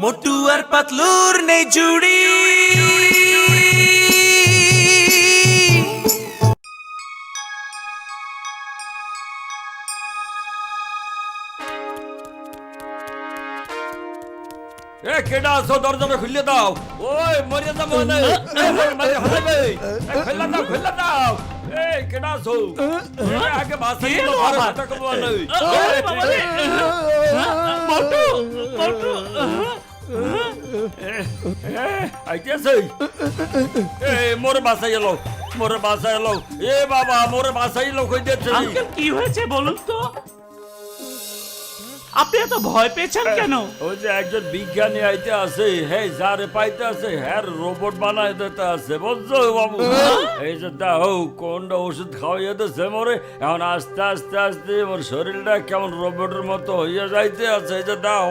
মোটু আর পাতলুর নেই জুড়ি। কেডা আছো? দরজাটা খুলে দাও। ওই মরিয়া যাবো না, খুলে দাও। কেডা আছো? আগে বাসা আইতেছে। মোর বাসায় এলো, মোর বাসায় এলো। এ বাবা, মোর বাসায় এলো। কই দিচ্ছে? কি হয়েছে বলুন তো? আপনি এত ভয় পেয়েছেন কেন? ওই যে একজন বিজ্ঞানী আইতে আছে, হ্যাঁ যারে পাইতে আছে হ্যাঁ রোবট বানাই দিতে আছে, বুঝছো বাবু? এই যে দাও কোনটা ওষুধ খাওয়াইয়া দিচ্ছে মোরে, এখন আস্তে আস্তে আস্তে মোর শরীরটা কেমন রোবটের মতো হইয়া যাইতে আছে। এই যে দাও,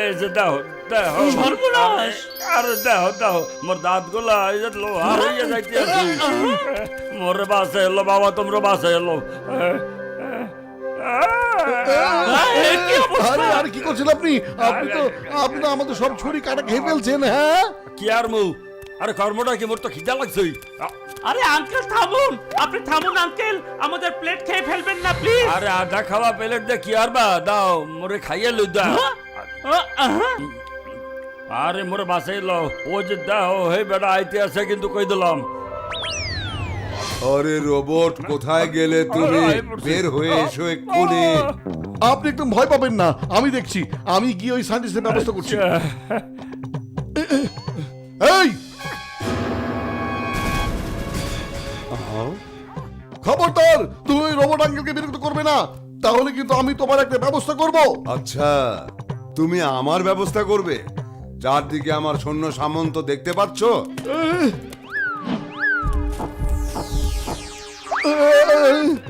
এই যে দাও দাও, সর্বনাশ! আরে দাও দাও, মোর দাঁত গুলা এই যে লোহা হইয়া যাইতে আছে। মোর বাসে এলো বাবা, তোমরা বাসে এলো। আরে কি করছেন আপনি? আপনি তো আমাদের সব ছুরি কাটা খেয়ে ফেলছেন। হ্যাঁ কি আর মু? আরে কর্মটা কি, মোর তো খিদা লাগছে। আরে আঙ্কেল থামুন, আপনি থামুন আঙ্কেল, আমাদের প্লেট খেয়ে ফেলবেন না প্লিজ। আরে আধা খাওয়া প্লেট দিয়ে কি আর বা দাও, মোরে খাইয়ে লই দাও। আরে মোরে বাসাই লো, ও যে দাও হে বেটা আইতে আছে কিন্তু কই দিলাম। আরে রোবট, কোথায় গেলে তুমি? বের হয়ে এসো এক্ষুনি। আপনি একদম ভয় পাবেন না, আমি দেখছি। আমি গিয়ে ওই সায়েন্টিস্টের ব্যবস্থা করছি। এই খবরদার, তুমি ওই রোবট আঙ্কেলকে বিরক্ত করবে না, তাহলে কিন্তু আমি তোমার একটা ব্যবস্থা করব। আচ্ছা, তুমি আমার ব্যবস্থা করবে? চারদিকে আমার সৈন্য সামন্ত দেখতে পাচ্ছ?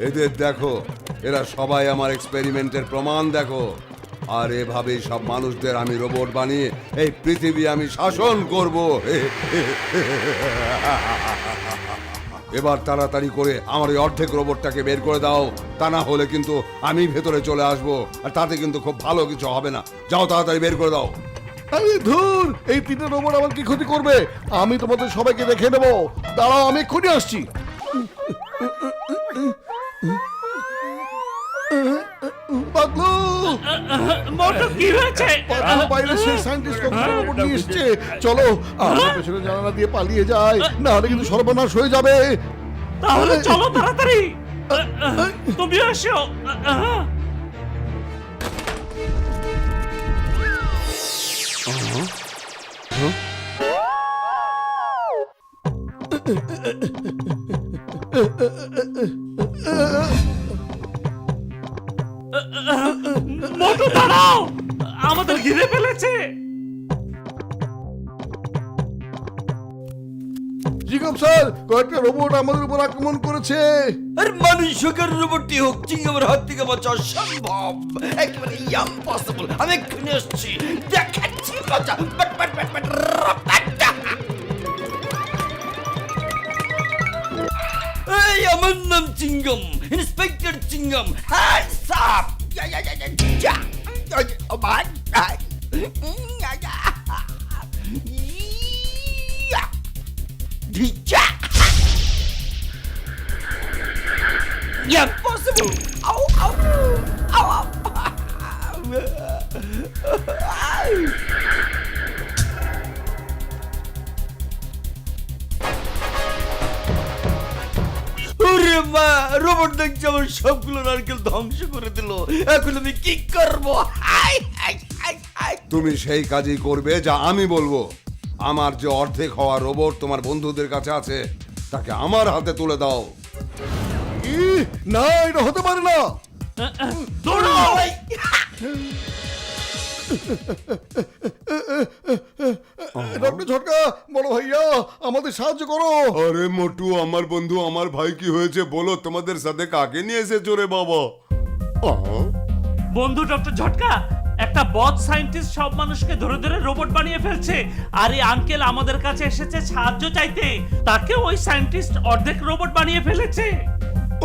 এদের দেখো, এরা সবাই আমার এক্সপেরিমেন্টের প্রমাণ দেখো। আর এভাবেই সব মানুষদের আমি রোবট বানিয়ে এই পৃথিবী আমি শাসন করব। এবার তাড়াতাড়ি করে আমার ওই অর্ধেক রোবটটাকে বের করে দাও, তা না হলে কিন্তু আমি ভেতরে চলে আসব, আর তাতে কিন্তু খুব ভালো কিছু হবে না। যাও তাড়াতাড়ি বের করে দাও। আরে ধুর, এই তিনটে রোবট আমার কি ক্ষতি করবে? আমি তোমাদের সবাইকে দেখে নেবো, দাঁড়াও, আমি এক্ষুনি আসছি। পাগলু, মোটু কি হয়েছে? পাগলু বাইরে সেই সায়েন্টিস্ট রোবট নিয়ে এসছে। চলো আমরা পেছনে জানালা দিয়ে পালিয়ে যাই, না হলে কিন্তু সর্বনাশ হয়ে যাবে। তাহলে চলো তাড়াতাড়ি, তুমি এসো। মোটু দাঁড়াও, আমাদের ঘিরে ফেলেছে। জিগম স্যার, কয়েকটা রোবট আমাদের উপর আক্রমণ করেছে। আর মানুষকের রোবটটি হোক চিংগামের হাত থেকে বাঁচা সম্ভব, একেবারে ইম্পসিবল। আমি এক্ষুনি আসছি, দেখাচ্ছি মজা। বাট বাট বাট বাট রাপাটা। এই আমার নাম Chingum, inspector Chingum. Hands up! Oh my God! Impossible! Ow, ow, ow, ow. ওরে মা, রোবট দেখছি আমার সবগুলো নারকেল ধ্বংস করে দিল। এখন আমি কি করবো? High high high high. তুমি সেই কাজই করবে যা আমি বলবো। আমার যে অর্ধেক হওয়া রোবট তোমার বন্ধুদের কাছে আছে, তাকে আমার হাতে তুলে দাও। না, এটা হতে পারে না। ডক্টর ঝটকা, বলো ভাইয়া, আমাদের সাহায্য করো। আরে মোটু, আমার বন্ধু, আমার ভাই, কি হয়েছে বলো? তোমাদের সাথে কাকে নিয়ে এসেছো রে বাবা? বন্ধু ডক্টর ঝটকা, একটা বদ সায়েন্টিস্ট সব মানুষকে ধরে ধরে রোবট বানিয়ে ফেলছে। আর এই আঙ্কেল আমাদের কাছে এসেছে সাহায্য চাইতে, তাকে ওই সায়েন্টিস্ট অর্ধেক রোবট বানিয়ে ফেলেছে।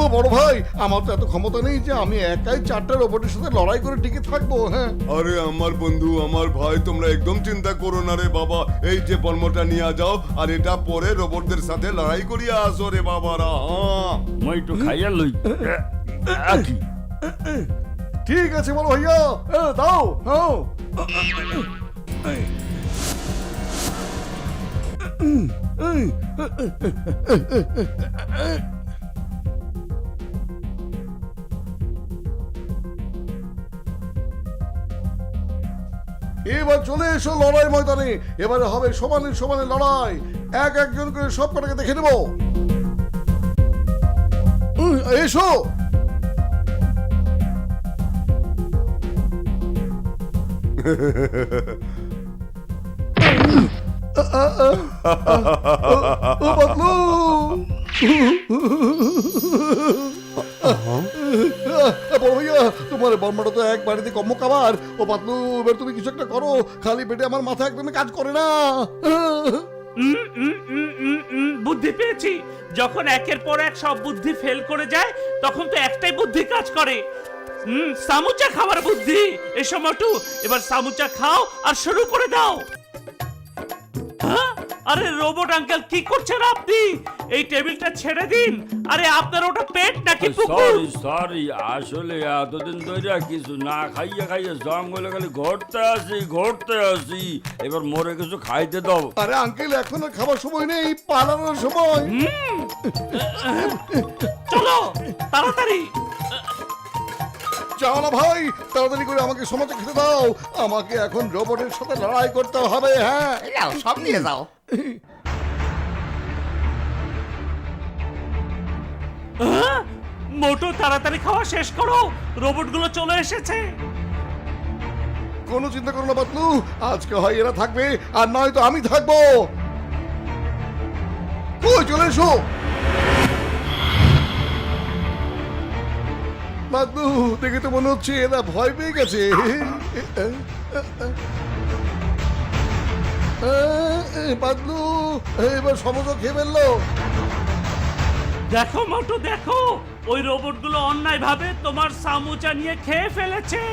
ও বড় ভাই, আমার তো এত ক্ষমতা নেই যে আমি একাই 4টা রোবটের সাথে লড়াই করে টিকে থাকবো। হ্যাঁ, আরে আমার বন্ধু, আমার ভাই, তোমরা একদম চিন্তা করো না রে বাবা। এই যে বর্মটা নিয়ে যাও, আর এটা পরে রোবটদের সাথে লড়াই করিয়া আসো রে বাবারা। হ্যাঁ, মই একটু খাইয়া লই আকি ঠিক আছে বড় ভাইয়া, দাও। হ্যাঁ, এবার চলে এসো লড়াই ময়দানে। এবারে হবে সমানে সমানে লড়াই। একজন করে সব কটাকে দেখে নেব। এসো। ও পাতলু, বড় ভাইয়া, তোমার বর্মাটা তো এক বাড়িতে কম্ম খাবার। ও পাতলু, এবার তুমি কিছু একটা করো, খালি পেটে আমার মাথা একদমই কাজ করে না। বুদ্ধি পেয়েছি। যখন একের পর এক সব বুদ্ধি ফেল করে যায়, তখন তো একটাই বুদ্ধি কাজ করে। সামুচা খাবার বুদ্ধি। এসো মোটু, এবার সামুচা খাও আর শুরু করে দাও। হ্যাঁ? আরে রোবট আঙ্কেল, কি করছেন আপনি? এই টেবিলটা ছেড়ে দিন। আরে আপনার ওটা পেট নাকি পুকুর? সরি সরি, আসলে এতদিন ধরে কিছু না খাইয়া খাইয়া জঙ্গলে খালি ঘুরতে আসি। এবার মরে কিছু খাইতে দাও। আরে আঙ্কেল, এখন আর খাবার সময় নেই, পালানোর সময়। চলো তাড়াতাড়ি। যাও না ভাই, তাড়াতাড়ি করে আমাকে সমাজে খেতে দাও। আমাকে এখন রোবটের সাথে লড়াই করতে হবে। হ্যাঁ, যাও, সব নিয়ে যাও। মোটু, তাড়াতাড়ি খাওয়া শেষ করো, রোবটগুলো চলে এসেছে। কোনো চিন্তা করো না পাতলু, আজকে হয় এরা থাকবে আর নয় তো আমি থাকবো। কই, চলে এসো। পাতলু, দেখে তো মনে হচ্ছে এরা ভয় পেয়ে গেছে। পাতলু, এবার সমস্যা খেয়ে ফেললো। দেখো মোটু, দেখো, ওই রোবটগুলো অন্যায় ভাবে তোমার সামুচা নিয়ে খেয়ে ফেলেছে।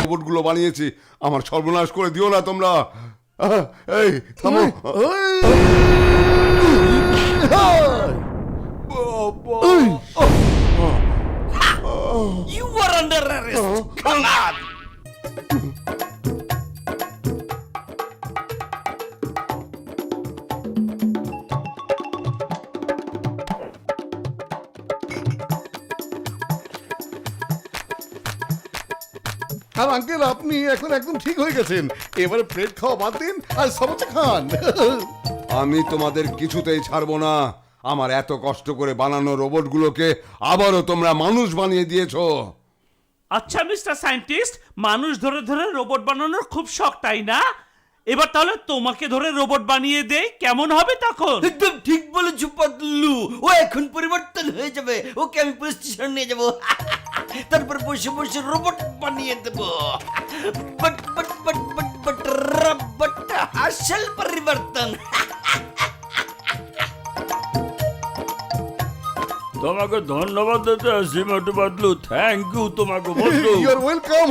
রোবটগুলো বানিয়েছি, আমার সর্বনাশ করে দিও না তোমরা। এই থামো। You are under arrest. Come on. আর আঙ্কেল আপনি এখন একদম ঠিক হয়ে গেছেন, এবারে প্লেট খাওয়া বাদ দিন আর সমোসা খান। আমি তোমাদের কিছুতেই ছাড়বো না। আমার এত কষ্ট করে বানানো রোবটগুলোকে আবারও তোমরা মানুষ বানিয়ে দিয়েছো। আচ্ছা মিস্টার সায়েন্টিস্ট, মানুষ ধরে ধরে রোবট বানানোর খুব শখ, তাই না? এবার তাহলে তোমাকে ধরে রোবট বানিয়ে দেই, কেমন হবে তখন? একদম ঠিক বলেছো পাতলু, ও এখন পরিবর্তন হয়ে যাবে। ওকে আমি পুলিশ স্টেশন নিয়ে যাবো, তারপর বসে বসে রোবট বানিয়ে দেবো। But but but but but robot আসল পরিবর্তন। তোমাকে ধন্যবাদ দিতে আসি মোটু পাতলু, থ্যাংক ইউ তোমাকে বন্ধু। You are welcome.